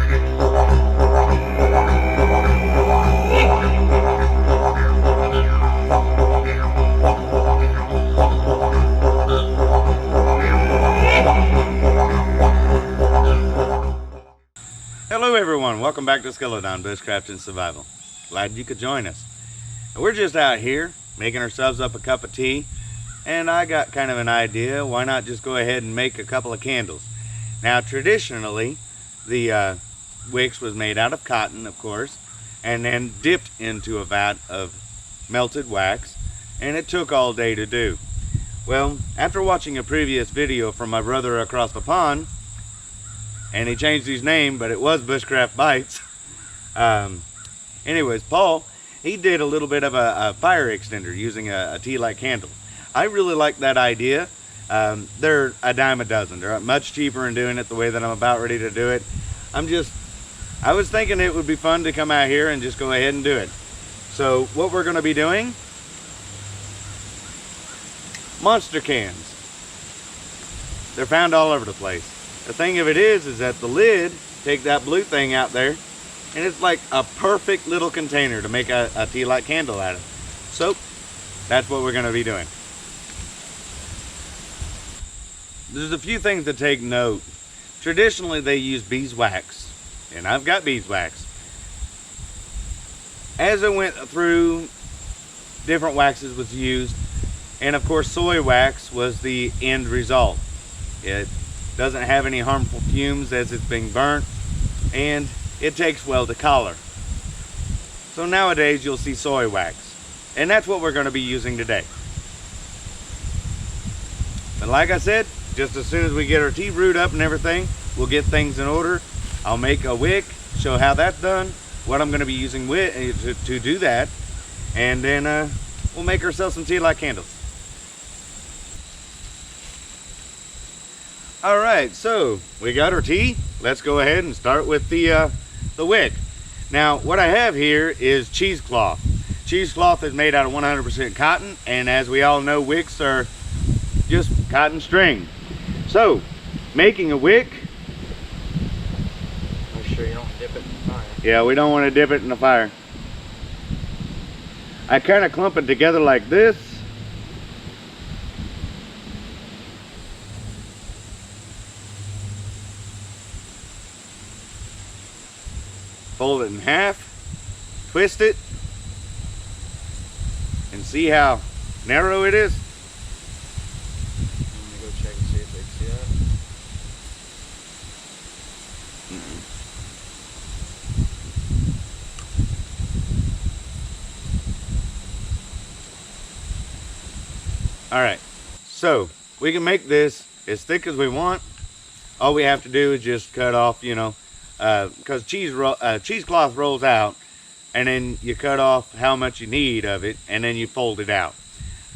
Hello everyone, welcome back to Skeledon, Bushcraft and Survival. Glad you could join us. We're just out here making ourselves up a cup of tea, and I got kind of an idea, why not just go ahead and make a couple of candles. Now traditionally, the wicks was made out of cotton, of course, and then dipped into a vat of melted wax, and it took all day to do. Well, after watching a previous video from my brother across the pond, and he changed his name, but it was Bushcraft Bites. Anyways, Paul, he did a little bit of a fire extender using a tea light candle. I really like that idea. They're a dime a dozen. They're much cheaper in doing it the way that I'm about ready to do it. I was thinking it would be fun to come out here and just go ahead and do it. So what we're going to be doing, monster cans. They're found all over the place. The thing of it is that the lid, take that blue thing out there, and it's like a perfect little container to make a tea light candle out of. So that's what we're going to be doing. There's a few things to take note. Traditionally they use beeswax, and I've got beeswax. As I went through, different waxes was used, and of course soy wax was the end result. It doesn't have any harmful fumes as it's being burnt, and it takes well to color. So nowadays you'll see soy wax, and that's what we're going to be using today. But like I said, just as soon as we get our tea brewed up and everything, we'll get things in order. I'll make a wick, show how that's done, what I'm going to be using to do that, and then we'll make ourselves some tea light candles. All right, so we got our tea. Let's go ahead and start with the wick. Now, what I have here is cheesecloth. Cheesecloth is made out of 100% cotton, and as we all know, wicks are just cotton string. So, making a wick. Make sure you don't dip it in the fire. Yeah, we don't want to dip it in the fire. I kind of clump it together like this. Fold it in half, twist it, and see how narrow it is. I'm gonna go check and see if they can see that. All right, so we can make this as thick as we want. All we have to do is just cut off, you know, because cheesecloth rolls out, and then you cut off how much you need of it, and then you fold it out,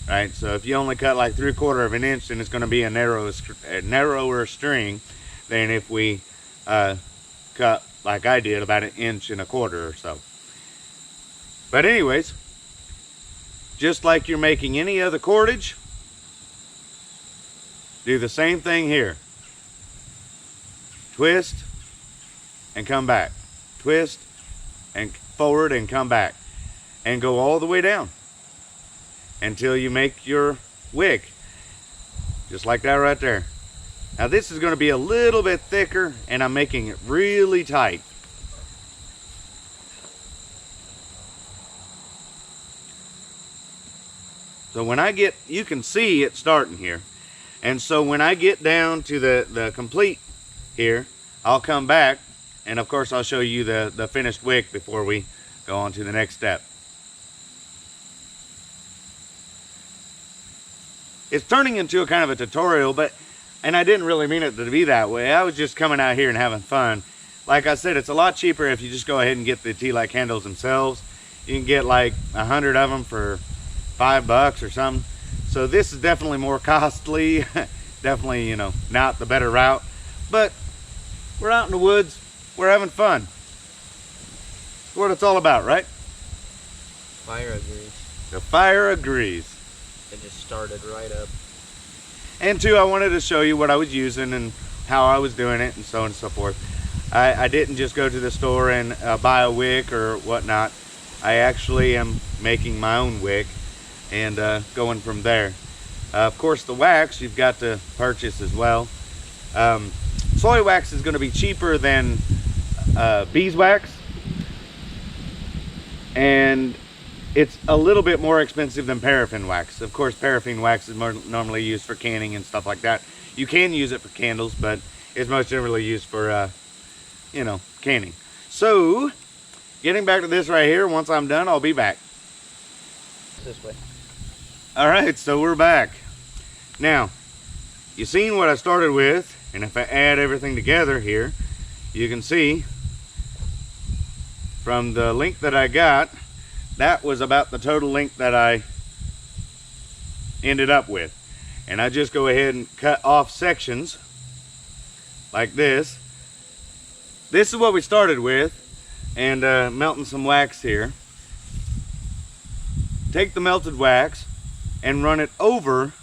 right? So if you only cut like 3/4 of an inch, then it's going to be a narrower string than if we cut like I did, about 1.25 inches or so. But anyways, just like you're making any other cordage, do the same thing here. Twist and come back, twist and forward and come back, and go all the way down until you make your wick, just like that right there. Now this is going to be a little bit thicker, and I'm making it really tight. So when I get, you can see it starting here, and so when I get down to the complete here, I'll come back, and of course I'll show you the finished wick before we go on to the next step. It's turning into a kind of a tutorial, and I didn't really mean it to be that way. I was just coming out here and having fun. Like I said, it's a lot cheaper if you just go ahead and get the tea light candles themselves. You can get like 100 of them for $5 or something. So this is definitely more costly. Definitely, you know, not the better route. But we're out in the woods. We're having fun. That's what it's all about, right? Fire agrees. The fire agrees. It just started right up. And two, I wanted to show you what I was using and how I was doing it and so on and so forth. I didn't just go to the store and buy a wick or whatnot. I actually am making my own wick and going from there. Of course, the wax you've got to purchase as well. Soy wax is going to be cheaper than beeswax, and it's a little bit more expensive than paraffin wax. Of course, paraffin wax is normally used for canning and stuff like that. You can use it for candles, but it's most generally used for, you know, canning. So, getting back to this right here, once I'm done, I'll be back. This way. All right, so we're back. Now, you've seen what I started with, and if I add everything together here, you can see from the length that I got, that was about the total length that I ended up with. And I just go ahead and cut off sections like this. This is what we started with, and melting some wax here. Take the melted wax and run it over,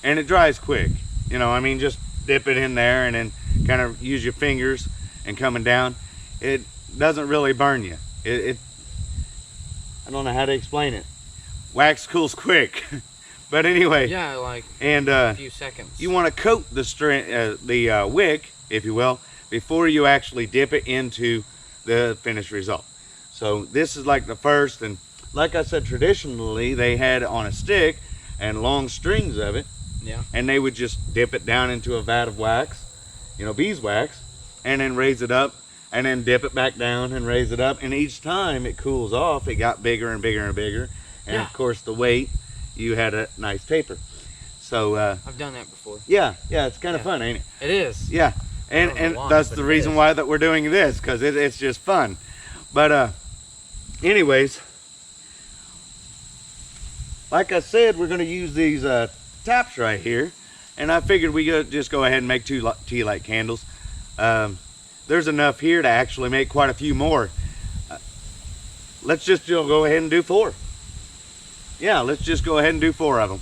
and it dries quick. You know, I mean, just dip it in there and then kind of use your fingers and coming down. It doesn't really burn you. I don't know how to explain it. Wax cools quick. But anyway. Yeah, like and, a few seconds. You want to coat the wick, if you will, before you actually dip it into the finished result. So this is like the first, and like I said, traditionally they had on a stick and long strings of it. Yeah. And they would just dip it down into a vat of wax, you know, beeswax, and then raise it up, and then dip it back down and raise it up. And each time it cools off, it got bigger and bigger and bigger. And yeah. Of course the weight, you had a nice taper. So I've done that before. yeah, it's kind of fun, ain't it? It is. Yeah, and why, that's the reason is. why that we're doing this, because it's just fun. But anyways, like I said, we're going to use these taps right here, and I figured we could just go ahead and make 2 tea light candles. There's enough here to actually make quite a few more. Let's just go ahead and do 4. Yeah, let's just go ahead and do 4 of them.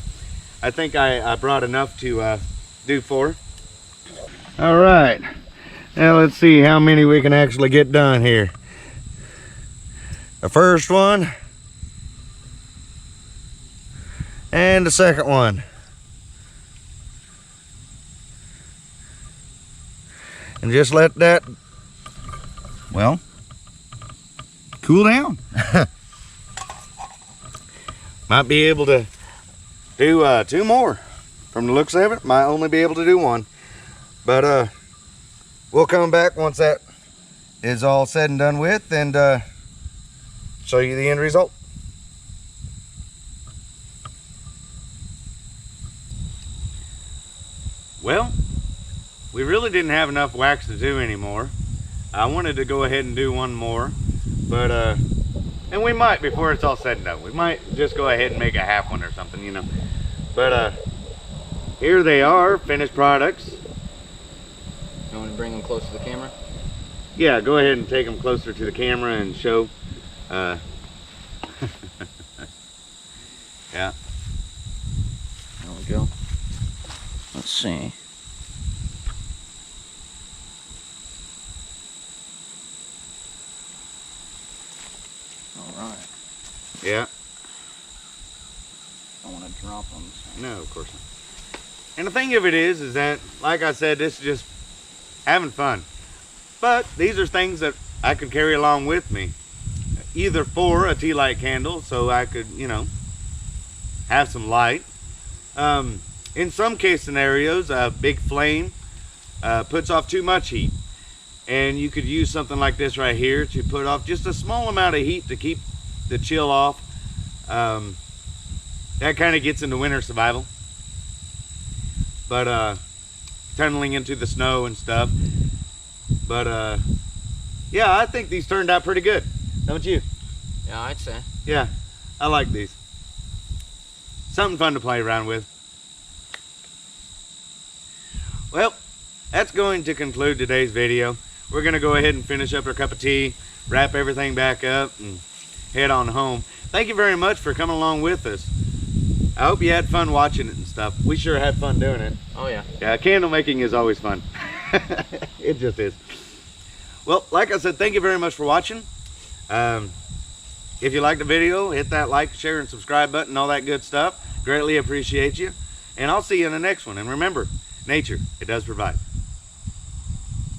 I think I brought enough to do 4. All right, now let's see how many we can actually get done here. The first one and the second one. And just let that, well, cool down. Might be able to do 2 more. From the looks of it, might only be able to do 1. But we'll come back once that is all said and done with, and show you the end result. Well, we really didn't have enough wax to do anymore. I wanted to go ahead and do 1 more, but and we might, before it's all said and done, we might just go ahead and make a half one or something, you know. But here they are, finished products. You want to bring them close to the camera? Yeah, go ahead and take them closer to the camera and show. Yeah. There we go. Let's see. All right. Yeah. I want to drop them. So. No, of course not. And the thing of it is that, like I said, this is just having fun. But these are things that I could carry along with me. Either for a tea light candle, so I could, you know, have some light. In some case scenarios, a big flame puts off too much heat. And you could use something like this right here to put off just a small amount of heat to keep the chill off. That kind of gets into winter survival. But tunneling into the snow and stuff. But yeah, I think these turned out pretty good, don't you? Yeah, I'd say. Yeah, I like these. Something fun to play around with. Well, that's going to conclude today's video. We're going to go ahead and finish up our cup of tea, wrap everything back up, and head on home. Thank you very much for coming along with us. I hope you had fun watching it and stuff. We sure had fun doing it. Oh yeah. Yeah, candle making is always fun. It just is. Well, like I said, thank you very much for watching. If you liked the video, hit that like, share, and subscribe button, all that good stuff. Greatly appreciate you. And I'll see you in the next one. And remember, nature, it does provide.